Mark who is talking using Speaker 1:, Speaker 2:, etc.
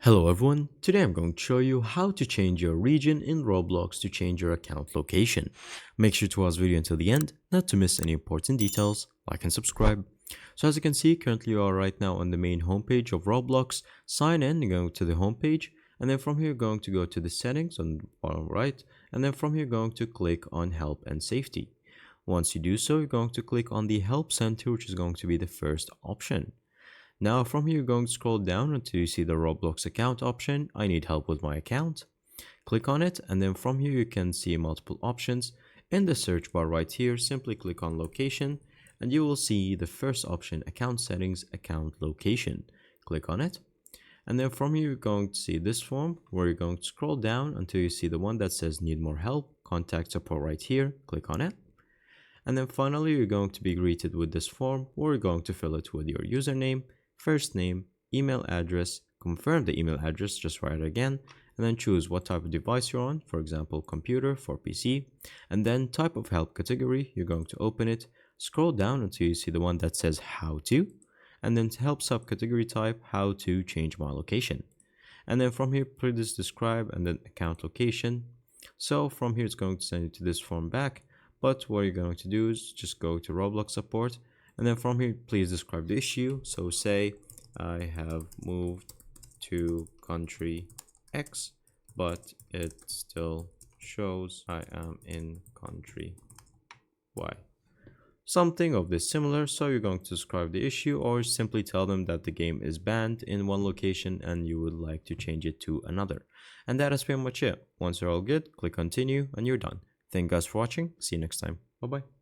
Speaker 1: Hello everyone, today I'm going to show you how to change your region in Roblox to change your account location. Make sure to watch the video until the end, not to miss any important details, like and subscribe. So as you can see, currently you are right now on the main homepage of Roblox. Sign in, you're going to the homepage, and then from here you're going to go to the settings on the bottom right, and then from here you're going to click on help and safety. Once you do so, you're going to click on the help center, which is going to be the first option. Now from here, you're going to scroll down until you see the Roblox account option. I need help with my account. Click on it, and then from here you can see multiple options. In the search bar right here, simply click on location, and you will see the first option, account settings, account location. Click on it, and then from here you're going to see this form where you're going to scroll down until you see the one that says need more help, contact support right here. Click on it. And then finally, you're going to be greeted with this form where you're going to fill it with your username, first name, email address, confirm the email address, just write it again, and then choose what type of device you're on, for example, computer for PC, and then type of help category, you're going to open it, scroll down until you see the one that says how to, and then help subcategory type, how to change my location. And then from here, please describe and then account location. So from here, it's going to send you to this form back. But what you're going to do is just go to Roblox support, and then from here, please describe the issue. So say, I have moved to country X, but it still shows I am in country Y. Something of this similar. So you're going to describe the issue or simply tell them that the game is banned in one location and you would like to change it to another. And that is pretty much it. Once you're all good, click continue and you're done. Thank you guys for watching. See you next time. Bye bye.